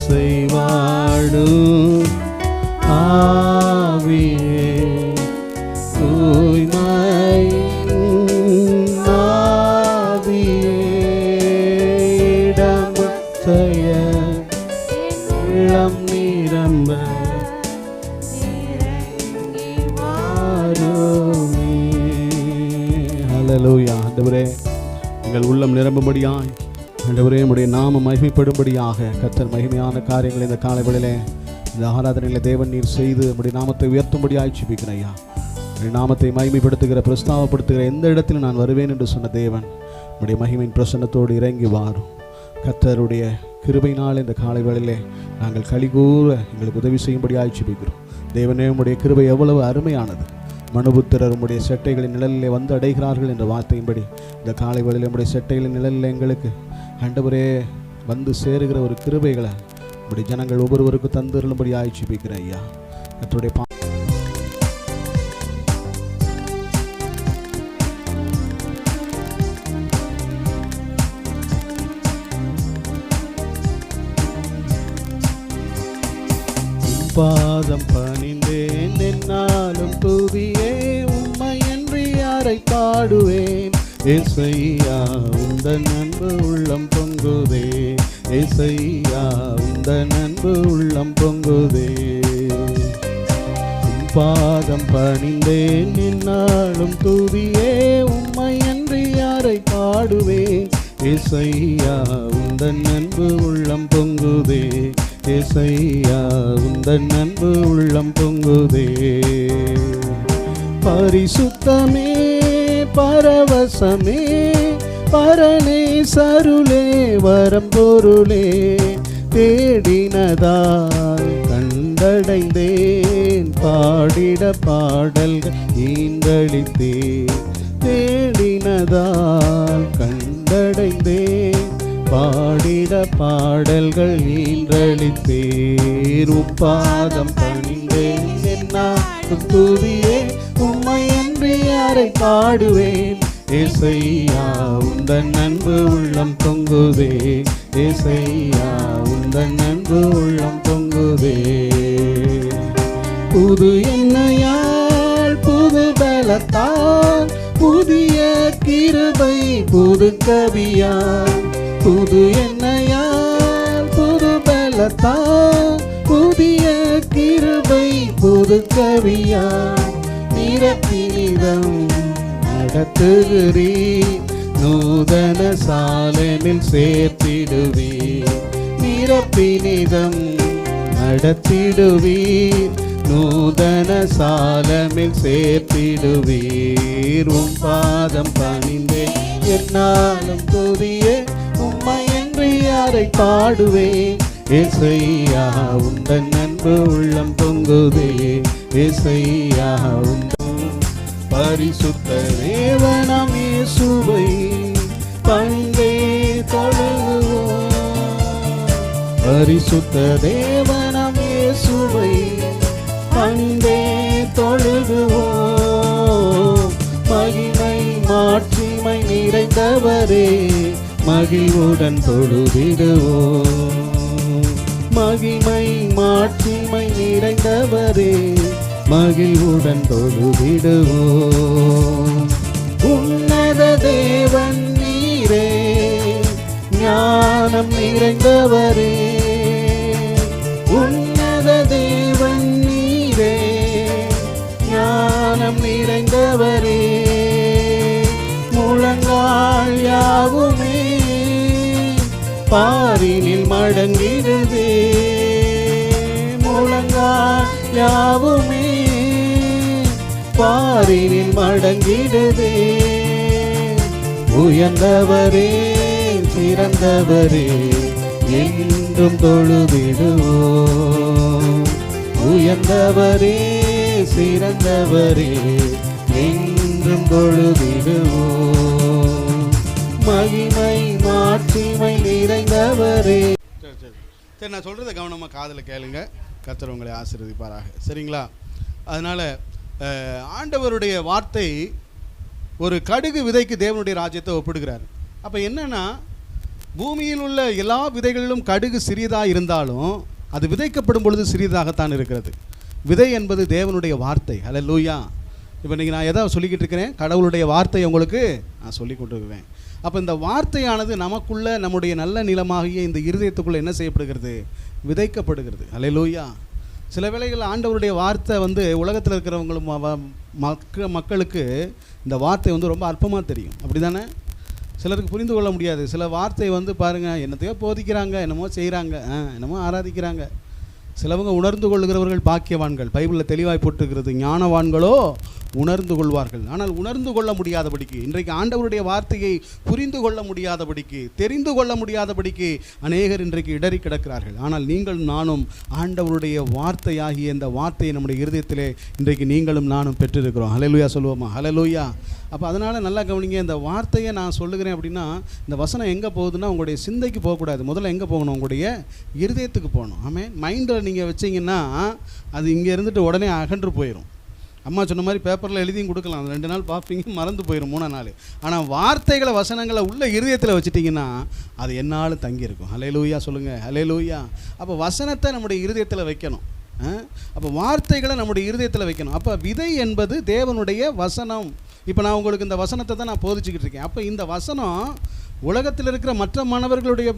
செய்வாடும் ஆவியே தூய்மை ஆவியே இடம் செய்ய உள்ளம் நிரம்ப வாருமே. ஹல்லேலூயா. ஆண்டவரே, எங்கள் உள்ளம் நிரம்பும்படியாய், ஆண்டவரே உம்முடைய நாமம் மகிமைப்படும்படியாக கர்த்தர் மகிமையான காரியங்களை இந்த காலைகளிலே இந்த ஆராதனையில் தேவன் நீர் செய்து உம்முடைய நாமத்தை உயர்த்தும்படியாய் ஜெபிக்கிறேன் ஐயா. உம்முடைய நாமத்தை மகிமைப்படுத்துகிற பிரஸ்தாவப்படுத்துகிற எந்த இடத்தில் நான் வருவேன் என்று சொன்ன தேவன் உம்முடைய மகிமையின் பிரசன்னத்தோடு இறங்கி வாரும். கர்த்தருடைய கிருபையினால் இந்த காலைகளிலே நாங்கள் களிகூற எங்களுக்கு உதவி செய்யும்படியாய் ஜெபிக்கிறோம். தேவனே, உம்முடைய கிருபை எவ்வளவு அருமையானது. மனுபுத்திரர் உம்முடைய செட்டைகளின் நிழலிலே வந்து அடைகிறார்கள் என்ற வார்த்தையின்படி இந்த காலை வேளையிலே உம்முடைய செட்டைகளின் நிழலில் எங்களுக்கு ஆண்டவரே வந்து சேருகிற ஒரு கிருபைகளை உம்முடைய ஜனங்கள் ஒவ்வொருவருக்கும் தந்துருளும்படி ஆய்ச்சிப்பிக்கிற ஐயா. கர்த்தருடைய பாதம் பணிந்தேன் என்னாலும் துதியே உம்மை என்று யாரை பாடுவேன். ஏசையா உந்தன் அன்பு உள்ளம் பொங்குதே, ஏசையா உந்தன் அன்பு உள்ளம் பொங்குதே. பாதம் பணிந்தேன் என்னாலும் துதியே உம்மை என்று யாரை பாடுவேன். ஏசையா உந்தன் அன்பு உள்ளம் பொங்குதே, ஏசையா உந்தன் அன்பு உள்ளம் பொங்குதே. பரிசுத்தமே பரவசமே பரணே சருளே வரம்பொருளே, தேடினதால் கண்டடைந்தேன் பாடிட பாடல்கள் ஈந்தளித்தேன். தேடினதால் கண்டடைந்தேன் பாடிட பாடல்கள் ஈன்றளித்தேர். உப்பாதம் பணிந்தேன் என்னாலும் துதியே உம்மை என்று யாரை பாடுவேன். ஏசையா உந்தன் அன்பு உள்ளம் பொங்குதே, ஏசையா உந்தன் அன்பு உள்ளம் பொங்குதே. புது எண்ணெயால் புது பலத்தால் புதிய கிருபை புது கவியால், புது எண்ணெயால் புது பலத்தால் புதிய கிருபை புது கவியால், நிரப்பினிதம் நடத்துகிறீர் நூதன சாலனில் சேர்த்திடுவீர். நிரப்பினிதம் நடத்திடுவீர் நூதன சாலமில் சேர்த்திடுவீர். உம் பாதம் பணிந்தேன் என்னாலும் துதியே உம்மை என்று யாரை பாடுவேன். ஏசையா உந்தன் அன்பு உள்ளம் பொங்குதே, ஏசையா உந்தன் பரிசுத்த தேவனாம் இயேசுவை பணிந்தே தொழுவோம். பரிசுத்த தேவனாம் இயேசுவை பணிந்தே தொழுவோம். மகிமை மாட்சிமை நிறைந்தவரே மகிழ்வுடன் தொழுதிடுவோம். மகிமை மாட்சிமை நிறைந்தவரே மகிழ்வுடன் தொழுதிடுவோம். உன்னத தேவன் நீரே ஞானம் நிறைந்தவரே, உன்னத தேவன் நீரே ஞானம் நிறைந்தவரே. முழங்கால் யாவுமே பாரினில் மடங்கிடுதே, முழங்கால் யாவுமே பாரினில் மடங்கிடுதே. உயர்ந்தவரே சிறந்தவரே என்றும் தொழுதிடுவோம். உயர்ந்தவரே சிறந்தவரே என்றும் தொழுதிடுவோம். மகிமை மாட்சிமை நிறைந்தவரே. சரி, நான் சொல்கிறத கவனமாக காதில் கேளுங்க. கர்த்தர் உங்களை ஆசீர்வதிப்பாராக. சரிங்களா? அதனால் ஆண்டவருடைய வார்த்தை ஒரு கடுகு விதைக்கு தேவனுடைய ராஜ்யத்தை ஒப்பிடுகிறார். அப்போ என்னென்னா, பூமியில் உள்ள எல்லா விதைகளிலும் கடுகு சிறியதாக இருந்தாலும் அது விதைக்கப்படும் பொழுது சிறியதாகத்தான் இருக்கிறது. விதை என்பது தேவனுடைய வார்த்தை. ஹல்லேலூயா. இப்போ இன்றைக்கி நான் எதை சொல்லிக்கிட்டு இருக்கிறேன்? கடவுளுடைய வார்த்தை உங்களுக்கு நான் சொல்லி கொண்டிருக்கிறேன். அப்போ இந்த வார்த்தையானது நமக்குள்ள, நம்முடைய நல்ல நிலமாகிய இந்த இருதயத்துக்குள்ளே என்ன செய்யப்படுகிறது? விதைக்கப்படுகிறது. ஹல்லேலூயா. சில வேளைகளில் ஆண்டவருடைய வார்த்தை உலகத்தில் இருக்கிறவங்களும் மக்களுக்கு இந்த வார்த்தை ரொம்ப அற்பமாக தெரியும். அப்படி தானே? சிலருக்கு புரிந்து கொள்ள முடியாது. சில வார்த்தை பாருங்கள், என்னத்தையோ போதிக்கிறாங்க, என்னமோ செய்கிறாங்க, என்னமோ ஆராதிக்கிறாங்க. சிலவங்க உணர்ந்து கொள்ளுகிறவர்கள் பாக்கியவான்கள். பைபிளில் தெளிவாய் போட்டுக்கிறது, ஞானவான்களோ உணர்ந்து கொள்வார்கள். ஆனால் உணர்ந்து கொள்ள முடியாதபடிக்கு, இன்றைக்கு ஆண்டவருடைய வார்த்தையை புரிந்து கொள்ள முடியாதபடிக்கு, தெரிந்து கொள்ள முடியாதபடிக்கு அநேகர் இன்றைக்கு இடறி கிடக்கிறார்கள். ஆனால் நீங்களும் நானும் ஆண்டவருடைய வார்த்தையாகிய இந்த வார்த்தையை நம்முடைய இருதயத்திலே இன்றைக்கு நீங்களும் நானும் பெற்றிருக்கிறோம். ஹல்லேலூயா சொல்லுவோமா? ஹல்லேலூயா. அப்போ அதனால் நல்லா கவனிங்க. இந்த வார்த்தையை நான் சொல்லுகிறேன் அப்படின்னா, இந்த வசனம் எங்கே போகுதுன்னா உங்களுடைய சிந்தைக்கு போகக்கூடாது. முதல்ல எங்கே போகணும்? உங்களுடைய இருதயத்துக்கு போகணும். ஆமென். மைண்டில் நீங்கள் வச்சிங்கன்னா அது இங்கே இருந்துட்டு உடனே அகன்று போயிடும். அம்மா சொன்ன மாதிரி பேப்பரில் எழுதியும் கொடுக்கலாம், 2 நாள் பார்ப்பீங்க, மறந்து போயிடும் 3ஆம் நாள். ஆனால் வார்த்தைகளை, வசனங்களை உள்ள இருதயத்தில் வச்சுட்டிங்கன்னா அது என்னாலும் தங்கியிருக்கும். ஹல்லேலூயா சொல்லுங்கள். ஹல்லேலூயா. அப்போ வசனத்தை நம்முடைய இருதயத்தில் வைக்கணும். அப்போ வார்த்தைகளை நம்முடைய இருதயத்தில் வைக்கணும். அப்போ விதை என்பது தேவனுடைய வசனம். இப்போ நான் உங்களுக்கு இந்த வசனத்தை தான் நான் போதிச்சுக்கிட்டு இருக்கேன். அப்போ இந்த வசனம் உலகத்தில் இருக்கிற மற்ற மாணவர்களுடைய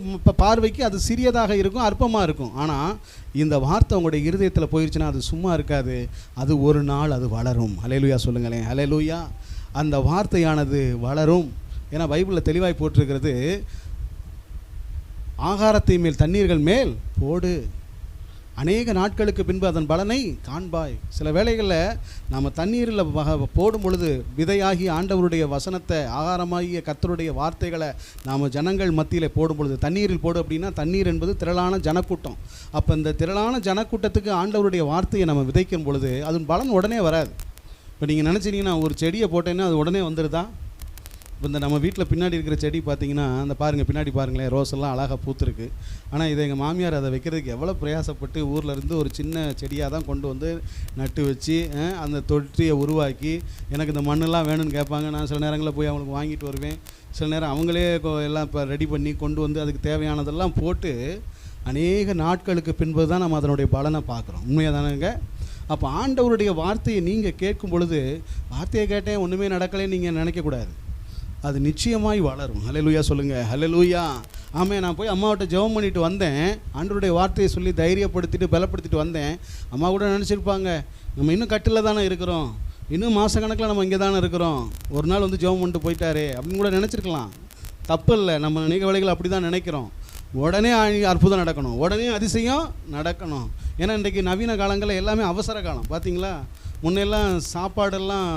பார்வைக்கு அது சிறியதாக இருக்கும், அற்பமாக இருக்கும். ஆனால் இந்த வார்த்தை உங்களுடைய இருதயத்தில் போயிடுச்சுன்னா அது சும்மா இருக்காது, அது ஒரு நாள் அது வளரும். ஹல்லேலூயா சொல்லுங்களேன். ஹல்லேலூயா. அந்த வார்த்தையானது வளரும். ஏன்னா பைபிளில் தெளிவாய் போட்டிருக்கிறது, ஆகாரத்தை மேல் தண்ணீர்கள் மேல் போடு, அநேக நாட்களுக்கு பின்பு அதன் பலனை காண்பாய். சில வேளைகளில் நாம் தண்ணீரில் போடும் பொழுது, விதையாகி ஆண்டவருடைய வசனத்தை, ஆகாரமாகிய கர்த்தருடைய வார்த்தைகளை நாம் ஜனங்கள் மத்தியில் போடும் பொழுது, தண்ணீரில் போடு அப்படின்னா, தண்ணீர் என்பது திரளான ஜனக்கூட்டம். அப்போ இந்த திரளான ஜனக்கூட்டத்துக்கு ஆண்டவருடைய வார்த்தையை நம்ம விதைக்கும் பொழுது அதன் பலன் உடனே வராது. இப்போ நீங்கள் நினச்சிங்கன்னா ஒரு செடியை போட்டேன்னா அது உடனே வந்துடுதா? இப்போ இந்த நம்ம வீட்டில் பின்னாடி இருக்கிற செடி பார்த்தீங்கன்னா, அந்த பாருங்கள், பின்னாடி பாருங்களேன், ரோஸெல்லாம் அழகாக பூத்துருக்கு. ஆனால் இதை எங்கள் மாமியார் அதை வைக்கிறதுக்கு எவ்வளோ பிரயாசப்பட்டு ஊர்லேருந்து ஒரு சின்ன செடியாக தான் கொண்டு வந்து நட்டு வச்சு அந்த தொட்டியை உருவாக்கி, எனக்கு இந்த மண்ணெல்லாம் வேணும்னு கேட்பாங்க. நான் சில நேரங்களில் போய் அவங்களுக்கு வாங்கிட்டு வருவேன். சில நேரம் அவங்களே எல்லாம் இப்போ ரெடி பண்ணி கொண்டு வந்து அதுக்கு தேவையானதெல்லாம் போட்டு அநேக நாட்களுக்கு பின்பு தான் நம்ம அதனுடைய பலனை பார்க்குறோம். உண்மையாக தானேங்க? அப்போ ஆண்டவருடைய வார்த்தையை நீங்கள் கேட்கும் பொழுது, வார்த்தையை கேட்டேன் ஒன்றுமே நடக்கலைன்னு நீங்கள் நினைக்கக்கூடாது. அது நிச்சயமாய் வளரும். ஹல்லேலூயா சொல்லுங்கள். ஹல்லேலூயா. ஆமாம். நான் போய் அம்மாவிட்ட ஜெபம் பண்ணிட்டு வந்தேன், ஆண்டவருடைய வார்த்தையை சொல்லி தைரியப்படுத்திட்டு பலப்படுத்திட்டு வந்தேன். அம்மா கூட நினச்சிருப்பாங்க, நம்ம இன்னும் கட்டில் தானே இருக்கிறோம், இன்னும் மாதக்கணக்கில் நம்ம இங்கே தானே இருக்கிறோம், ஒரு நாள் ஜெபம் பண்ணிட்டு போயிட்டாரே அப்படின்னு கூட நினச்சிருக்கலாம். தப்பு இல்லை. நம்ம அநேக வேளைகள் அப்படி தான் நினைக்கிறோம். உடனே அற்புதம் நடக்கணும், உடனே அதிசயம் நடக்கணும். ஏன்னா இன்றைக்கு நவீன காலங்களில் எல்லாமே அவசர காலம். பார்த்தீங்களா? முன்னெல்லாம் சாப்பாடெல்லாம்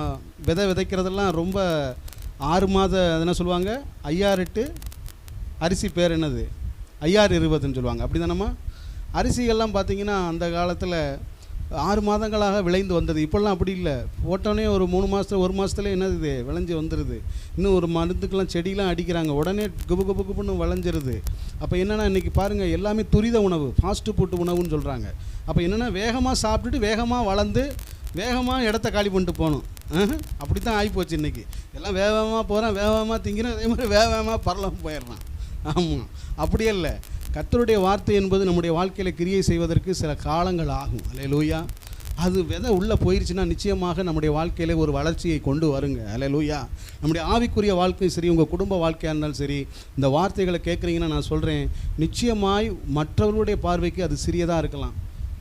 விதைக்கிறதெல்லாம் ரொம்ப 6 மாத என்ன சொல்லுவாங்க, 5-8 அரிசி பேர் என்னது, 5-20ன்னு சொல்லுவாங்க. அப்படி தானம்மா? அரிசிகள்லாம் பார்த்திங்கன்னா அந்த காலத்தில் 6 மாதங்களாக விளைந்து வந்தது. இப்போல்லாம் அப்படி இல்லை. போட்டோன்னே ஒரு 3 மாதத்தில் 1 மாதத்துல என்னது விளைஞ்சி வந்துடுது. இன்னும் ஒரு மருந்துக்கெல்லாம் செடியெலாம் அடிக்கிறாங்க, உடனே குபுன்னு விளைஞ்சிருது. அப்போ என்னென்னா இன்றைக்கி பாருங்கள், எல்லாமே துரித உணவு, ஃபாஸ்ட்டு ஃபுட்டு உணவுன்னு சொல்கிறாங்க. அப்போ என்னென்னா வேகமாக சாப்பிட்டுட்டு வேகமாக வளர்ந்து வேகமாக இடத்த காலி பண்ணிட்டு போகணும். அப்படி தான் ஆகிப்போச்சு இன்றைக்கி. எல்லாம் வேகமாக போகிறான், வேகமாக திங்கிறான், அதே மாதிரி வேகமாக பரலம் போயிடுறான். ஆமாம், அப்படியே இல்லை. கர்த்தருடைய வார்த்தை என்பது நம்முடைய வாழ்க்கையில் கிரியை செய்வதற்கு சில காலங்கள் ஆகும். அல்லேலூயா. அது விதை உள்ளே போயிடுச்சுன்னா நிச்சயமாக நம்முடைய வாழ்க்கையில் ஒரு வளர்ச்சியை கொண்டு வருங்க. அல்லேலூயா. நம்முடைய ஆவிக்குரிய வாழ்க்கையும் சரி, உங்கள் குடும்ப வாழ்க்கையாக இருந்தாலும் சரி, இந்த வார்த்தைகளை கேட்குறீங்கன்னா நான் சொல்கிறேன், நிச்சயமாய் மற்றவர்களுடைய பார்வைக்கு அது சிறியதாக இருக்கலாம்.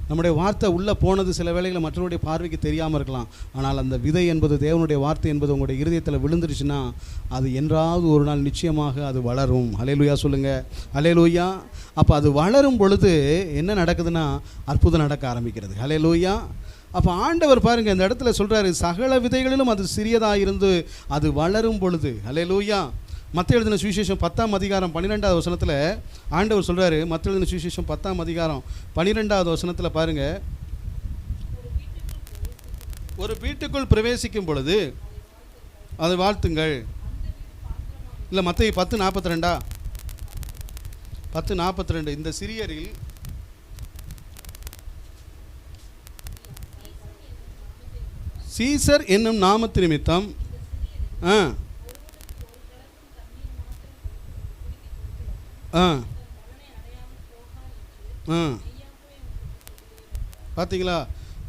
நம்முடைய வார்த்தை உள்ளே போனது சில வேளைகளில் மற்றவருடைய பார்வைக்கு தெரியாமல் இருக்கலாம். ஆனால் அந்த விதை என்பது, தேவனுடைய வார்த்தை என்பது உங்களுடைய இருதயத்தில் விழுந்துருச்சுன்னா அது என்றாவது ஒரு நாள் நிச்சயமாக அது வளரும். அல்லேலூயா சொல்லுங்கள். அல்லேலூயா. அப்போ அது வளரும் பொழுது என்ன நடக்குதுன்னா அற்புதம் நடக்க ஆரம்பிக்கிறது. அல்லேலூயா. அப்போ ஆண்டவர் பாருங்கள், இந்த இடத்துல சொல்கிறாரு, சகல விதைகளிலும் அது சிறியதாக இருந்து அது வளரும் பொழுது. அல்லேலூயா. மத்தேயு எழுதின சுவிசேஷம் 10ஆம் அதிகாரம் 12வது வசனத்தில் ஆண்டவர் சொல்கிறாரு. மத்தேயு எழுதின சுவிசேஷம் 10ஆம் அதிகாரம் 12வது வசனத்தில் பாருங்கள், ஒரு வீட்டுக்குள் பிரவேசிக்கும் பொழுது அதை வாழ்த்துங்கள். இல்லை, மத்தேயு 10:42, 10:42. இந்த சிறியரில் சீசர் என்னும் நாமத்து நிமித்தம் பார்த்தீங்களா?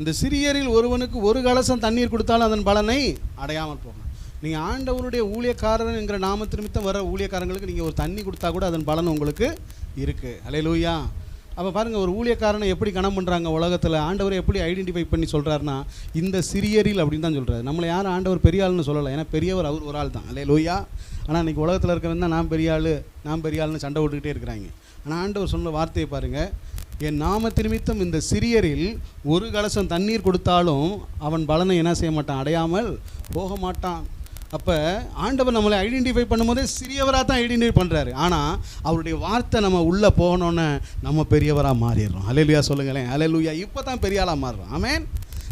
இந்த சிறியரில் ஒருவனுக்கு ஒரு கலசம் தண்ணீர் கொடுத்தாலும் அதன் பலனை அடையாமல் போகணும். நீங்கள் ஆண்டவருடைய ஊழியக்காரன் என்கிற நாமத்து நிமித்தம் வர ஊழியக்காரங்களுக்கு நீங்கள் ஒரு தண்ணி கொடுத்தா கூட அதன் பலன் உங்களுக்கு இருக்குது. அல்லேலூயா. அப்போ பாருங்கள், ஒரு ஊழியக்காரனை எப்படி கணம் பண்ணுறாங்க உலகத்தில். ஆண்டவரை எப்படி ஐடென்டிஃபை பண்ணி சொல்கிறாருன்னா இந்த சிறியரில் அப்படின்னு தான் சொல்கிறாரு. நம்மளை யாரும் ஆண்டவர் பெரிய ஆள்னு சொல்லலை, ஏன்னா பெரியவர் அவர் ஒரு ஆள் தான். அல்லேலூயா. ஆனால் இன்றைக்கி உலகத்தில் இருக்கிறவங்க தான் நான் பெரிய ஆள்னு சண்டை விட்டுக்கிட்டே இருக்கிறாங்க. ஆனால் ஆண்டவர் சொன்ன வார்த்தையை பாருங்கள், என் நாமத்து நிமித்தம் இந்த சிறியரில் ஒரு கலசம் தண்ணீர் கொடுத்தாலும் அவன் பலனை என்ன செய்ய மாட்டான், அடையாமல் போக மாட்டான். அப்போ ஆண்டவர் நம்மளை ஐடென்டிஃபை பண்ணும்போதே சிறியவராக தான் ஐடென்டிஃபை பண்ணுறாரு. ஆனால் அவருடைய வார்த்தை நம்ம உள்ளே போகணுன்னு நம்ம பெரியவராக மாறிடுறோம். அல்லேலூயா சொல்லுங்களேன். அல்லேலூயா. இப்போ தான் பெரிய ஆளாக மாறுறோம். ஆமென்.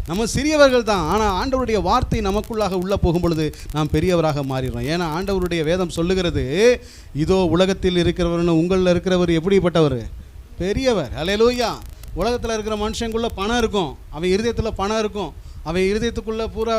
நம்ம சிறியவர்கள் தான், ஆனால் ஆண்டவருடைய வார்த்தை நமக்குள்ளாக உள்ளே போகும் பொழுது நாம் பெரியவராக மாறிடுறோம். ஏன்னா ஆண்டவருடைய வேதம் சொல்லுகிறது, இதோ உலகத்தில் இருக்கிறவர்னு உங்களில் இருக்கிறவர் எப்படிப்பட்டவர், பெரியவர். அல்லேலூயா. உலகத்தில் இருக்கிற மனுஷங்குள்ளே பணம் இருக்கும், அவன் இருதயத்தில் பணம் இருக்கும், அவன் இருதயத்துக்குள்ளே பூரா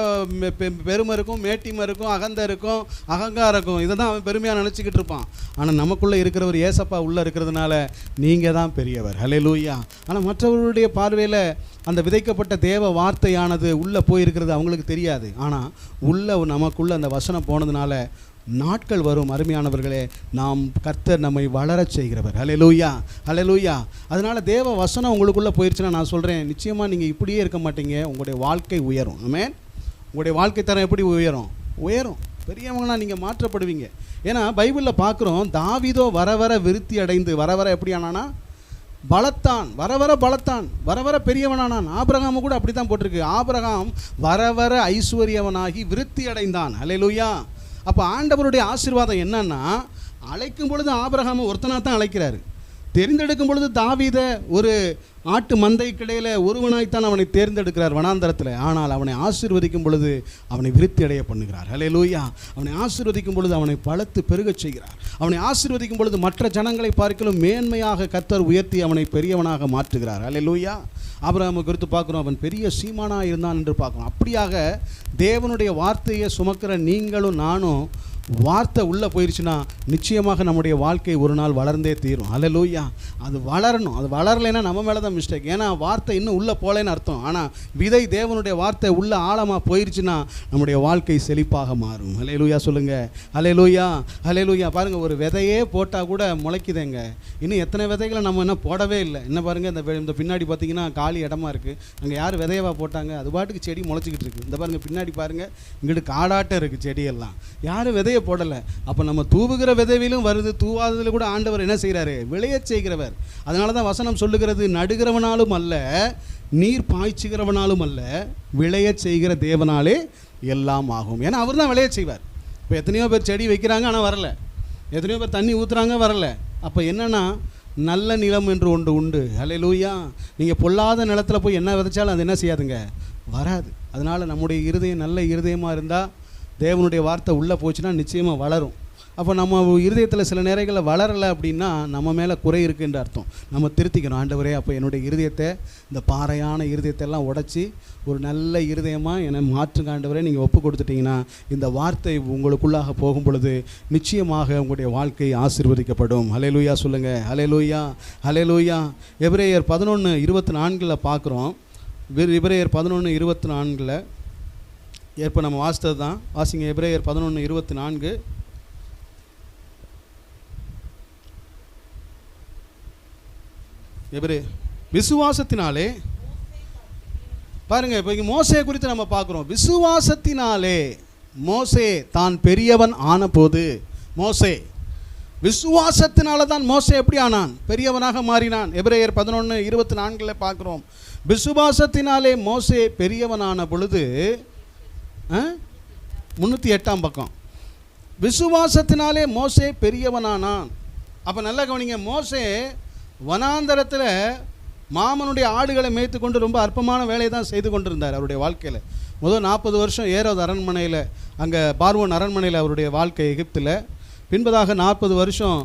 பெருமை இருக்கும், மேட்டிமை இருக்கும், அகந்தை இருக்கும், அகங்காரம் இருக்கும். இதை தான் அவன் பெருமையாக நினச்சிக்கிட்டு இருப்பான். ஆனால் நமக்குள்ளே இருக்கிறவர் ஏசப்பா உள்ளே இருக்கிறதுனால நீங்கள் தான் பெரியவர். அல்லேலூயா. ஆனால் மற்றவர்களுடைய பார்வையில் அந்த விதைக்கப்பட்ட தேவ வார்த்தையானது உள்ளே போயிருக்கிறது அவங்களுக்கு தெரியாது. ஆனால் உள்ளே நமக்குள்ளே அந்த வசனம் போனதுனால நாட்கள் வரும் அருமையானவர்களே, நாம் கர்த்தர் நம்மை வளரச் செய்கிறவர். அல்லேலூயா. அல்லேலூயா. அதனால் தேவ வசனம் உங்களுக்குள்ளே போயிடுச்சுன்னா நான் சொல்கிறேன், நிச்சயமாக நீங்கள் இப்படியே இருக்க மாட்டீங்க, உங்களுடைய வாழ்க்கை உயரும். ஆமென். உங்களுடைய வாழ்க்கை தரம் எப்படி உயரும். பெரியவங்களாம் நீங்கள் மாற்றப்படுவீங்க. ஏன்னா பைபிளில் பார்க்குறோம், தாவீதோ வர வர விருத்தி அடைந்து வர எப்படி ஆனானா பலத்தான், வர வர பெரியவனானான். ஆபிரகாமு கூட அப்படி தான் போட்டிருக்கு, ஆபிரகாம் வர வர ஐஸ்வர்யவனாகி விருத்தி அடைந்தான். அல்லேலூயா. அப்போ ஆண்டவருடைய ஆசீர்வாதம் என்னன்னா, அழைக்கும் பொழுது ஆபிரகாமை ஒருத்தனாக தான் அழைக்கிறாரு. தெரிந்தெடுக்கும் பொழுது தாவீதை ஒரு ஆட்டு மந்தை கிடையில ஒருவனாய்த்தான் அவனை தேர்ந்தெடுக்கிறார் வனாந்தரத்தில். ஆனால் அவனை ஆசீர்வதிக்கும் பொழுது அவனை விருத்தி அடைய பண்ணுகிறார். அல்லேலூயா. அவனை ஆசீர்வதிக்கும் பொழுது அவனை பலத்து பெருகச் செய்கிறார். அவனை ஆசீர்வதிக்கும் பொழுது மற்ற ஜனங்களை பார்க்கலும் மேன்மையாக கர்த்தர் உயர்த்தி அவனை பெரியவனாக மாற்றுகிறார். அல்லேலூயா. ஆபிரகாமை குறித்து பார்க்குறோம், அவன் பெரிய சீமானாக இருந்தான் என்று பார்க்குறோம். அப்படியாக தேவனுடைய வார்த்தையை சுமக்கிற நீங்களும் நானும் வார்த்தை உள்ளே போயிடுச்சுன்னா நிச்சயமாக நம்முடைய வாழ்க்கை ஒரு நாள் வளர்ந்தே தீரும். அல்லேலூயா. அது வளரணும். அது வளரலைன்னா நம்ம மேலே தான் மிஸ்டேக். ஏன்னா வார்த்தை இன்னும் உள்ளே போகலைன்னு அர்த்தம். ஆனால் விதை தேவனுடைய வார்த்தை உள்ள ஆழமாக போயிடுச்சுன்னா நம்முடைய வாழ்க்கை செழிப்பாக மாறும். அல்லேலூயா சொல்லுங்கள். அல்லேலூயா. அல்லேலூயா. பாருங்கள், ஒரு விதையே போட்டால் கூட முளைக்குதுங்க. இன்னும் எத்தனை விதைகளை நம்ம இன்னும் போடவே இல்லை. என்ன பாருங்கள், இந்த பின்னாடி பார்த்தீங்கன்னா காலி இடமா இருக்குது. அங்கே யார் விதையவா போட்டாங்க, அது பாட்டுக்கு செடி முளைச்சிக்கிட்டு இருக்குது. இந்த பாருங்கள், பின்னாடி பாருங்கள், இங்கிட்டு காடாட்டம் இருக்குது செடியெல்லாம், யாரும் விதையை போடலை. அப்போ நம்ம தூவுகிற விதைவிலும் வருது, தூவாததில் கூட ஆண்டவர் என்ன செய்கிறாரு, விளையச் செய்கிறவர். அதனால தான் வசனம் சொல்லுகிறது, நடுகிறவனாலும் அல்ல, நீர் பாய்ச்சுகிறவனாலும் அல்ல, விளையச் செய்கிற தேவனாலே எல்லாம் ஆகும். ஏன்னா அவர் தான் விளையச் செய்வார். இப்போ எத்தனையோ பேர் செடி வைக்கிறாங்க ஆனால் வரல, எத்தனையோ பேர் தண்ணி ஊற்றுறாங்க வரல. அப்போ என்னென்னா, நல்ல நிலம் என்று ஒன்று உண்டு. அல்லேலூயா. நீங்கள் பொல்லாத நிலத்தில் போய் என்ன விதைச்சாலும் அது என்ன செய்யாதுங்க, வராது. அதனால் நம்முடைய இருதயம் நல்ல இருதயமாக இருந்தால் தேவனுடைய வார்த்தை உள்ளே போச்சுன்னா நிச்சயமாக வளரும். அப்போ நம்ம இருதயத்தில் சில நேரங்களில் வளரலை அப்படின்னா நம்ம மேலே குறை இருக்குன்ற அர்த்தம். நம்ம திருத்திக்கணும். ஆண்டவரே, அப்போ என்னுடைய இருதயத்தை, இந்த பாறையான இருதயத்தையெல்லாம் உடைச்சி ஒரு நல்ல இருதயமாக என்னை மாற்றுங்க ஆண்டவரே. நீங்கள் ஒப்பு கொடுத்துட்டிங்கன்னா இந்த வார்த்தை உங்களுக்குள்ளாக போகும் பொழுது நிச்சயமாக உங்களுடைய வாழ்க்கை ஆசீர்வதிக்கப்படும். அல்லேலூயா சொல்லுங்கள். அல்லேலூயா. அல்லேலூயா. எபிரேயர் 11:24 பார்க்குறோம். எபிரேயர் 11:24 இப்போ நம்ம வாசித்தது தான். வாசிங்க. எபிரேயர் 11:24. விசுவாசத்தினாலே பாருங்க, இப்போ இங்கே மோசே குறித்து நம்ம பார்க்குறோம். விசுவாசத்தினாலே மோசே தான் பெரியவன் ஆன போது, மோசே விசுவாசத்தினால தான் மோசே எப்படி ஆனான், பெரியவனாக மாறினான். எபிரேயர் 11:24 பார்க்குறோம். விசுவாசத்தினாலே மோசே பெரியவனான பொழுது, 308 பக்கம், விசுவாசத்தினாலே மோசே பெரியவனானான். அப்போ நல்லா கவனிங்க, மோசே வனாந்தரத்தில் மாமனுடைய ஆடுகளை மேய்த்து கொண்டு ரொம்ப அற்பமான வேலையை தான் செய்து கொண்டிருந்தார் அவருடைய வாழ்க்கையில். முதல் 40 வருஷம் ஏரோது அரண்மனையில், அங்கே பார்வோன் அரண்மனையில் அவருடைய வாழ்க்கை எகிப்தில். பின்பதாக 40 வருஷம்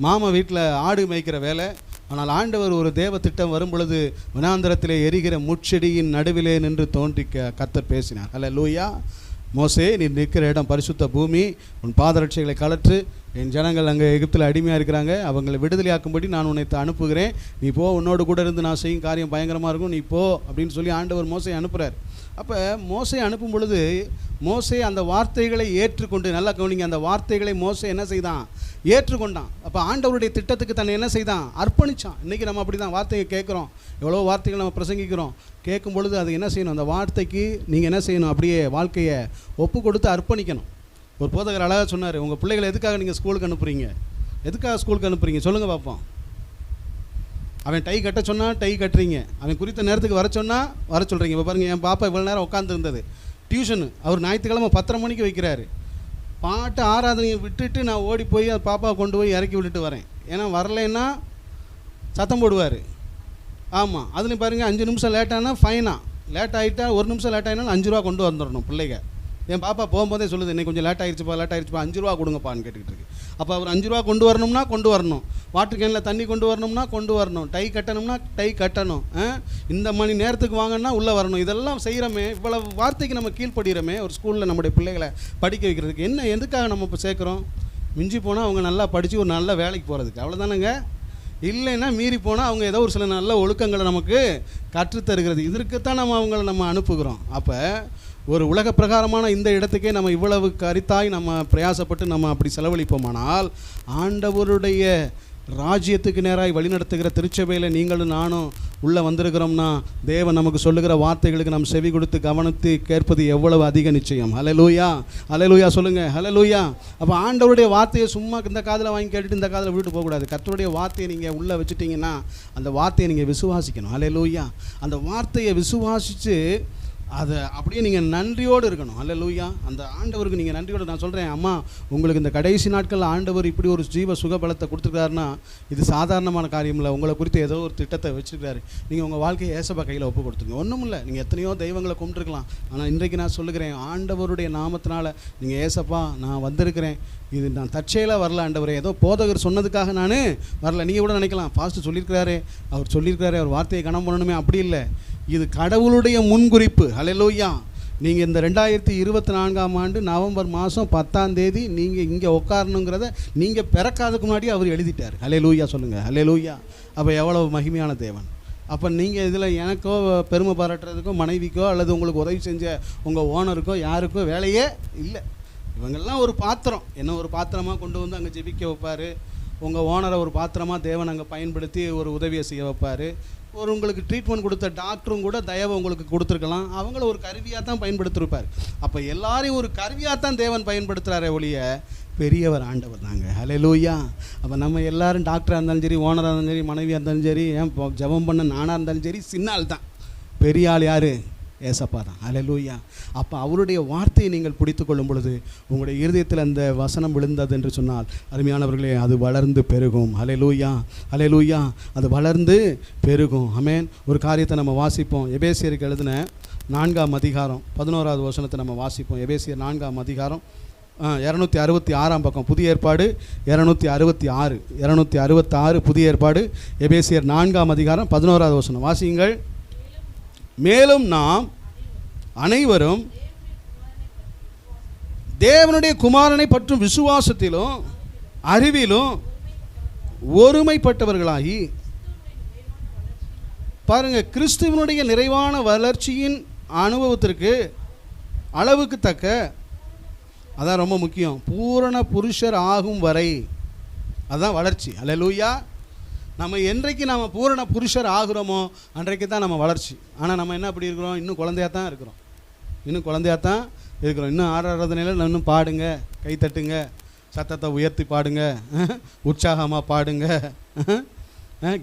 மாமா வீட்டில் ஆடு மேய்க்கிற வேலை. ஆனால் ஆண்டவர் ஒரு தேவ திட்டம் வரும் பொழுது வனாந்தரத்திலே எரிகிற முட்செடியின் நடுவிலே நின்று தோன்றி கர்த்தர் பேசினார். அல்லேலூயா. மோசே, நீ நிற்கிற இடம் பரிசுத்த பூமி, உன் பாதரட்சைகளை கலற்று, என் ஜனங்கள் அங்கே எகிப்தில் அடிமையாக இருக்கிறாங்க, அவங்களை விடுதலையாக்கும்படி நான் உன்னை அனுப்புகிறேன், நீ போ, உன்னோடு கூட இருந்து நான் செய்யும் காரியம் பயங்கரமாக இருக்கும், நீ போ அப்படின்னு சொல்லி ஆண்டவர் மோசே அனுப்புகிறார். அப்போ மோசே அனுப்பும் பொழுது மோசே அந்த வார்த்தைகளை ஏற்றுக்கொண்டு, நல்லா கவனிங்க, அந்த வார்த்தைகளை மோசே என்ன செய்தான்? ஏற்றுக்கொண்டான். அப்போ ஆண்டவருடைய திட்டத்துக்கு தன்னை என்ன செய்தான்? அர்ப்பணித்தான். இன்றைக்கி நம்ம அப்படி தான் வார்த்தையை கேட்குறோம், எவ்வளோ வார்த்தைகள் நம்ம பிரசங்கிக்கிறோம். கேட்கும் பொழுது அது என்ன செய்யணும்? அந்த வார்த்தைக்கு நீங்கள் என்ன செய்யணும்? அப்படியே வாழ்க்கையை ஒப்பு கொடுத்து அர்ப்பணிக்கணும். ஒரு போதகர் அழகாக சொன்னார், உங்கள் பிள்ளைகளை எதுக்காக நீங்கள் ஸ்கூலுக்கு அனுப்புகிறீங்க? எதுக்காக ஸ்கூலுக்கு அனுப்புகிறீங்க சொல்லுங்கள் பார்ப்போம். அவன் டை கட்ட சொன்னால் டை கட்டுறீங்க, அவன் குறித்த நேரத்துக்கு வர சொன்னால் வர சொல்கிறீங்க. இப்போ பாருங்கள், என் பாப்பா இவ்வளோ நேரம் உட்காந்துருந்தது டியூஷனு, அவர் ஞாயிற்றுக்கிழமை 10:30 மணிக்கு வைக்கிறாரு. பாட்டு ஆராதனையை விட்டுட்டு நான் ஓடி போய் பாப்பாவை கொண்டு போய் இறக்கி விட்டுட்டு வரேன். ஏன்னா வரலைன்னா சத்தம் போடுவார். ஆமாம், அதுலேயும் பாருங்கள், 5 நிமிஷம் லேட்டானா ஃபைனா, லேட் ஆகிட்டா 1 நிமிஷம் லேட் ஆகினாலும் 5 ரூபா கொண்டு வந்துடணும் பிள்ளைங்க. என் பாப்பா போகும்போதே சொல்லுது, இன்னைக்கு கொஞ்சம் லேட் ஆகிடுச்சுப்பா 5 ரூபா கொடுங்கப்பான்னு கேட்டுக்கிட்டு இருக்கு. அப்போ அவர் 5 ரூபா கொண்டு வரணும்னா கொண்டு வரணும், வாட்டர் கேனில் தண்ணி கொண்டு வரணும்னா கொண்டு வரணும், டை கட்டணும்னா டை கட்டணும், இந்த மணி நேரத்துக்கு வாங்கன்னா உள்ளே வரணும். இதெல்லாம் செய்கிறோமே, இவ்வளவு வார்த்தைக்கு நம்ம கீழ்ப்படுகிறோமே ஒரு ஸ்கூலில் நம்முடைய பிள்ளைகளை படிக்க வைக்கிறதுக்கு. என்ன எதுக்காக நம்ம இப்போ சேர்க்குறோம்? மிஞ்சி போனால் அவங்க நல்லா படித்து ஒரு நல்ல வேலைக்கு போகிறதுக்கு, அவ்வளோதானங்க. இல்லைன்னா மீறி போனால் அவங்க ஏதோ ஒரு சில நல்ல ஒழுக்கங்களை நமக்கு கற்றுத்தருகிறது. இதற்குத்தான் நம்ம அனுப்புகிறோம். அப்போ ஒரு உலக பிரகாரமான இந்த இடத்துக்கே நம்ம இவ்வளவு கரித்தாய் நம்ம பிரயாசப்பட்டு நம்ம அப்படி செலவழிப்போமானால், ஆண்டவருடைய ராஜ்யத்துக்கு நேராய் வழிநடத்துகிற திருச்சபையில் நீங்களும் நானும் உள்ளே வந்திருக்கிறோம்னா, தேவன் நமக்கு சொல்லுகிற வார்த்தைகளுக்கு நம்ம செவி கொடுத்து கவனித்து கேட்பது எவ்வளவு அதிக நிச்சயம். ஹல்லேலூயா, ஹல்லேலூயா சொல்லுங்கள், ஹல்லேலூயா. அப்போ ஆண்டவருடைய வார்த்தையை சும்மா இந்த காதில் வாங்கி கேட்டுட்டு இந்த காதில் விட்டுட்டு போகக்கூடாது. கர்த்தருடைய வார்த்தையை நீங்கள் உள்ளே வச்சுட்டிங்கன்னா அந்த வார்த்தையை நீங்கள் விசுவாசிக்கணும். ஹல்லேலூயா. அந்த வார்த்தையை விசுவாசித்து அதை அப்படியே நீங்கள் நன்றியோடு இருக்கணும். ஹல்லேலூயா. அந்த ஆண்டவருக்கு நீங்கள் நன்றியோடு. நான் சொல்கிறேன், அம்மா, உங்களுக்கு இந்த கடைசி நாட்களில் ஆண்டவர் இப்படி ஒரு ஜீவ சுகபலத்தை கொடுத்துருக்காருன்னா இது சாதாரணமான காரியம் இல்லை. உங்களை குறித்து ஏதோ ஒரு திட்டத்தை வச்சுருக்காரு. நீங்கள் உங்கள் வாழ்க்கையை ஏசப்பா கையில் ஒப்பு கொடுத்துருங்க. ஒன்றும் இல்லை, நீங்கள் எத்தனையோ தெய்வங்களை கும்பிட்டுருக்கலாம். ஆனால் இன்றைக்கு நான் சொல்லுகிறேன், ஆண்டவருடைய நாமத்தினால நீங்கள் ஏசப்பா நான் வந்திருக்கிறேன், இது நான் தற்செயலாக வரல ஆண்டவரே, ஏதோ போதகர் சொன்னதுக்காக நான் வரல. நீங்கள் கூட நினைக்கலாம், பாஸ்டர் சொல்லியிருக்கிறாரு, அவர் சொல்லியிருக்கிறாரு, அவர் வார்த்தையை கனம் பண்ணணுமே. அப்படி இல்லை, இது கடவுளுடைய முன்குறிப்பு. ஹல்லேலூயா. நீங்கள் இந்த 2024ஆம் ஆண்டு நவம்பர் மாதம் 10ஆம் தேதி நீங்கள் இங்கே உட்காரணுங்கிறத நீங்கள் பிறக்காததுக்கு முன்னாடி அவர் எழுதிட்டார். ஹல்லேலூயா சொல்லுங்கள், ஹல்லேலூயா. அப்போ எவ்வளோ மகிமையான தேவன். அப்போ நீங்கள் இதில் எனக்கோ பெருமை பாராட்டுறதுக்கோ மனைவிக்கோ அல்லது உங்களுக்கு உதவி செஞ்ச உங்கள் ஓனருக்கோ யாருக்கோ வேலையே இல்லை. இவங்கெல்லாம் ஒரு பாத்திரம், என்ன ஒரு பாத்திரமாக கொண்டு வந்து அங்கே ஜெபிக்க வைப்பார். உங்கள் ஓனரை ஒரு பாத்திரமாக தேவன் அங்கே பயன்படுத்தி ஒரு உதவியை செய்ய வைப்பார். ஒரு உங்களுக்கு ட்ரீட்மெண்ட் கொடுத்த டாக்டரும் கூட தயவை உங்களுக்கு கொடுத்துருக்கலாம், அவங்கள ஒரு கருவியாக தான் பயன்படுத்திருப்பார். அப்போ எல்லாரையும் ஒரு கருவியாக தான் தேவன் பயன்படுத்துகிறாரே ஒழிய பெரியவர் ஆண்டவர் தாங்க. ஹல்லேலூயா. அப்போ நம்ம எல்லோரும் டாக்டராக இருந்தாலும் சரி, ஓனராக இருந்தாலும் சரி, மனைவியாக இருந்தாலும் சரி, ஏன் ஜெபம் பண்ண நானாக இருந்தாலும் சரி, சின்ன ஆள் தான். பெரிய ஆள் யார்? ஏசப்பா தான். ஹல்லேலூயா. அப்போ அவருடைய வார்த்தையை நீங்கள் பிடித்து கொள்ளும் பொழுது உங்களுடைய இருதயத்தில் அந்த வசனம் விழுந்தது என்று சொன்னால், அருமையானவர்களே, அது வளர்ந்து பெருகும். ஹல்லேலூயா, ஹல்லேலூயா. அது வளர்ந்து பெருகும். ஆமென். ஒரு காரியத்தை நம்ம வாசிப்போம். எபேசியருக்கு எழுதின 4ஆம் அதிகாரம் 11வது வசனத்தை நம்ம வாசிப்போம். எபேசியர் 4ஆம் அதிகாரம் 266ஆம் பக்கம், புதிய ஏற்பாடு 266 புதிய ஏற்பாடு, எபேசியர் 4ஆம் அதிகாரம் 11வது வசனம் வாசியுங்கள். மேலும் நாம் அனைவரும் தேவனுடைய குமாரனை பற்றும் விசுவாசத்திலும் அறிவிலும் ஒருமைப்பட்டவர்களாகி, பாருங்க, கிறிஸ்துவனுடைய நிறைவான வளர்ச்சியின் அனுபவத்திற்கு அளவுக்கு தக்க, அதான் ரொம்ப முக்கியம், பூரண புருஷர் ஆகும் வரை, அதுதான் வளர்ச்சி. ஹல்லேலூயா. நம்ம என்றைக்கு நம்ம பூரண புருஷர் ஆகிறோமோ அன்றைக்கு தான் நம்ம வளர்ச்சி. ஆனால் நம்ம என்ன அப்படி இருக்கிறோம்? இன்னும் குழந்தையாக தான் இருக்கிறோம். இன்னும் ஆராதனையில் இன்னும் பாடுங்க, கை தட்டுங்க, சத்தத்தை உயர்த்தி பாடுங்க, உற்சாகமாக பாடுங்க,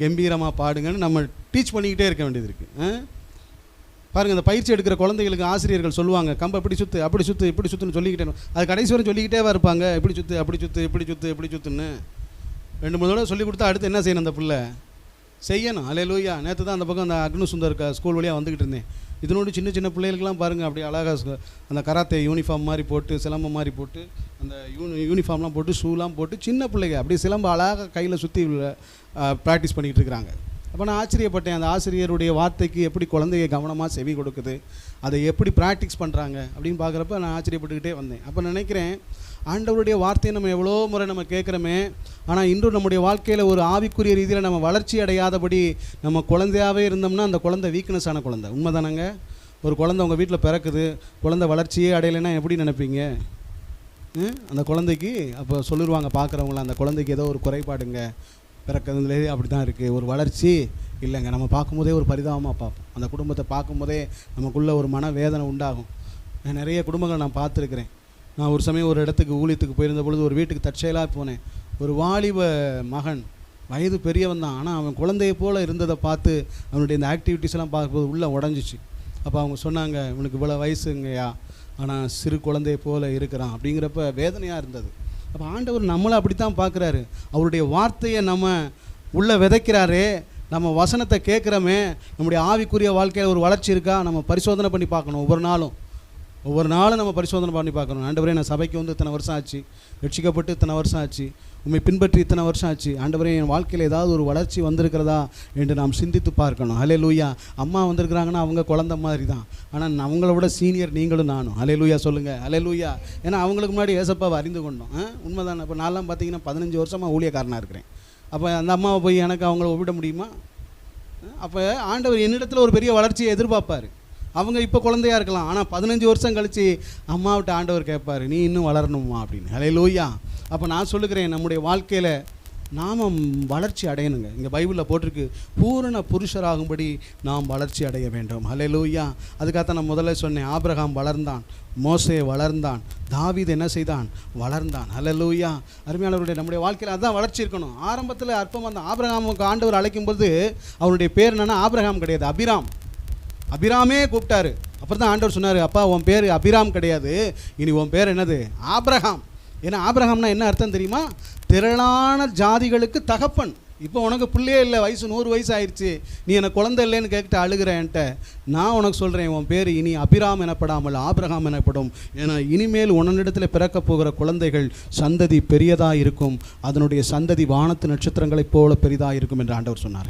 கம்பீரமாக பாடுங்கன்னு நம்ம டீச் பண்ணிக்கிட்டே இருக்க வேண்டியது இருக்குது. பாருங்கள், இந்த பயிற்சி எடுக்கிற குழந்தைகளுக்கு ஆசிரியர்கள் சொல்லுவாங்க, கம்பை இப்படி சுற்று, அப்படி சுற்று, இப்படி சுற்றுன்னு சொல்லிக்கிட்டே, அது கடைசி வரை சொல்லிக்கிட்டே இருப்பாங்க, இப்படி சுற்று, அப்படி சுற்று, இப்படி சுற்று, இப்படி சுற்றுன்னு 2-3 தடவை சொல்லி கொடுத்தா அடுத்து என்ன செய்யணும்? அந்த பிள்ளை செய்யணும். ஹல்லேலூயா. நேற்று தான் அந்த பக்கம் அந்த அக்னு சுந்தர் ஸ்கூல் வழியாக வந்துக்கிட்டு இருந்தேன். இதனோடு சின்ன சின்ன பிள்ளைகளுக்கெல்லாம் பாருங்கள், அப்படி அழகாக அந்த கராத்தே யூனிஃபார்ம் மாதிரி போட்டு, சிலம்பம் மாதிரி போட்டு, அந்த யூனிஃபார்ம்லாம் போட்டு, ஷூலாம் போட்டு, சின்ன பிள்ளைங்க அப்படியே சிலம்பம் அழகாக கையில் சுற்றி ப்ராக்டிஸ் பண்ணிக்கிட்டு இருக்கிறாங்க. அப்போ நான் ஆச்சரியப்பட்டேன், அந்த ஆசிரியருடைய வார்த்தைக்கு எப்படி குழந்தைய கவனமாக செவி கொடுக்குது, அதை எப்படி ப்ராக்டிஸ் பண்ணுறாங்க அப்படின்னு பார்க்குறப்ப நான் ஆச்சரியப்பட்டுக்கிட்டே வந்தேன். அப்போ நினைக்கிறேன், ஆண்டவருடைய வார்த்தையை நம்ம எவ்வளோ முறை நம்ம கேட்குறோமே, ஆனால் இன்றும் நம்முடைய வாழ்க்கையில் ஒரு ஆவிக்குரிய ரீதியில் நம்ம வளர்ச்சி அடையாதபடி நம்ம குழந்தையாகவே இருந்தோம்னா அந்த குழந்தை வீக்னஸான குழந்தை. உண்மைதானங்க? ஒரு குழந்தை உங்கள் வீட்டில் பிறக்குது, குழந்தை வளர்ச்சியே அடையலைன்னா எப்படி நினைப்பீங்க? அந்த குழந்தைக்கு அப்போ சொல்லிடுவாங்க பார்க்குறவங்களாம், அந்த குழந்தைக்கு ஏதோ ஒரு குறைபாடுங்க, பிறக்கிறதுலேயே அப்படி தான் இருக்குது, ஒரு வளர்ச்சி இல்லைங்க. நம்ம பார்க்கும்போதே ஒரு பரிதாபமாக பார்ப்போம். அந்த குடும்பத்தை பார்க்கும்போதே நமக்குள்ளே ஒரு மன வேதனை உண்டாகும். நிறைய குடும்பங்கள் நான் பார்த்துருக்குறேன். நான் ஒரு சமயம் ஒரு இடத்துக்கு ஊழியத்துக்கு போயிருந்த பொழுது ஒரு வீட்டுக்கு தற்செயலாக போனேன். ஒரு வாலிப மகன், வயது பெரியவன் தான், ஆனால் அவன் குழந்தையை போல் இருந்ததை பார்த்து அவனுடைய இந்த ஆக்டிவிட்டீஸ் எல்லாம் பார்க்கும்போது உள்ளே உடஞ்சிச்சு. அப்போ அவங்க சொன்னாங்க, இவனுக்கு இவ்வளோ வயசுங்கய்யா, ஆனால் சிறு குழந்தையை போல் இருக்கிறான் அப்படிங்கிறப்ப வேதனையாக இருந்தது. அப்போ ஆண்டவர் நம்மளை அப்படி தான் பார்க்குறாரு. அவருடைய வார்த்தையை நம்ம உள்ளே விதைக்கிறாரே, நம்ம வசனத்தை கேட்குறோமே, நம்முடைய ஆவிக்குரிய வாழ்க்கையில் ஒரு வளர்ச்சி இருக்கா நம்ம பரிசோதனை பண்ணி பார்க்கணும். ஒவ்வொரு நாளும் நம்ம பரிசோதனை பண்ணி பார்க்கணும். ஆண்டவரே, நான் சபைக்கு வந்து இத்தனை வருஷம் ஆச்சு, ரட்சிக்கப்பட்டு இத்தனை வருஷம் ஆச்சு, உண்மை பின்பற்றி இத்தனை வருஷம் ஆச்சு, ஆண்டவரே என் வாழ்க்கையில் ஏதாவது ஒரு வளர்ச்சி வந்திருக்கிறதா என்று நாம் சிந்தித்து பார்க்கணும். ஹல்லேலூயா. அம்மா வந்திருக்கிறாங்கன்னா அவங்க குழந்தை மாதிரி தான், ஆனால் அவங்கள விட சீனியர் நீங்களும் நானும். ஹல்லேலூயா சொல்லுங்கள். ஹல்லேலூயா. ஏன்னா அவங்களுக்கு முன்னாடி ஏசப்பாவை அறிந்து கொண்டோம். உண்மைதானே? இப்போ நான்லாம் பார்த்தீங்கன்னா 15 வருஷமாக ஊழியக்காரனாக இருக்கிறேன். அப்போ அந்த அம்மாவை போய் எனக்கு அவங்கள ஒப்பிட முடியுமா? அப்போ ஆண்டவர் என்னிடத்தில் ஒரு பெரிய வளர்ச்சியை எதிர்பார்ப்பார். அவங்க இப்போ குழந்தையாக இருக்கலாம், ஆனால் 15 வருஷம் கழித்து அம்மாவிட்ட ஆண்டவர் கேட்பார், நீ இன்னும் வளரணுமா அப்படின்னு. ஹல்லேலூயா. அப்போ நான் சொல்லுகிறேன், நம்முடைய வாழ்க்கையில் நாம் வளர்ச்சி அடையணுங்க. இங்கே பைபிளில் போட்டிருக்கு, பூரண புருஷராகும்படி நாம் வளர்ச்சி அடைய வேண்டும். ஹல்லேலூயா. அதுக்காக நான் முதல்ல சொன்னேன், ஆபிரகாம் வளர்ந்தான், மோசே வளர்ந்தான், தாவீது என்ன செய்தான்? வளர்ந்தான். ஹல்லேலூயா. அருமையானவருடைய நம்முடைய வாழ்க்கையில் அதுதான் வளர்ச்சி இருக்கணும். ஆரம்பத்தில் அற்பமாக அந்த ஆபிரகாமுக்கு ஆண்டவர் அழைக்கும்போது அவருடைய பேர் என்னென்னா ஆபிரகாம் கிடையாது, அபிராம். அபிராமே கூப்பிட்டாரு. அப்புறம் தான் ஆண்டவர் சொன்னார், அப்பா உன் பேர் அபிராம் கிடையாது, இனி உன் பேர் என்னது? ஆபிரகாம். ஏன்னா ஆபிரகாம்னா என்ன அர்த்தம் தெரியுமா? திரளான ஜாதிகளுக்கு தகப்பன். இப்போ உனக்கு பிள்ளையே இல்லை, வயசு 100 வயசு ஆயிடுச்சு, நீ எனக்கு குழந்தை இல்லைன்னு கேட்டு அழுகிறேன்ட்ட, நான் உனக்கு சொல்கிறேன், உன் பேர் இனி அபிராம் எனப்படாமல் ஆபிரகாம் எனப்படும். ஏன்னா இனிமேல் உன்னிடத்தில் பிறக்க போகிற குழந்தைகள் சந்ததி பெரியதாக இருக்கும், அதனுடைய சந்ததி வானத்து நட்சத்திரங்களைப் போல பெரிதாக இருக்கும் என்று ஆண்டவர் சொன்னார்.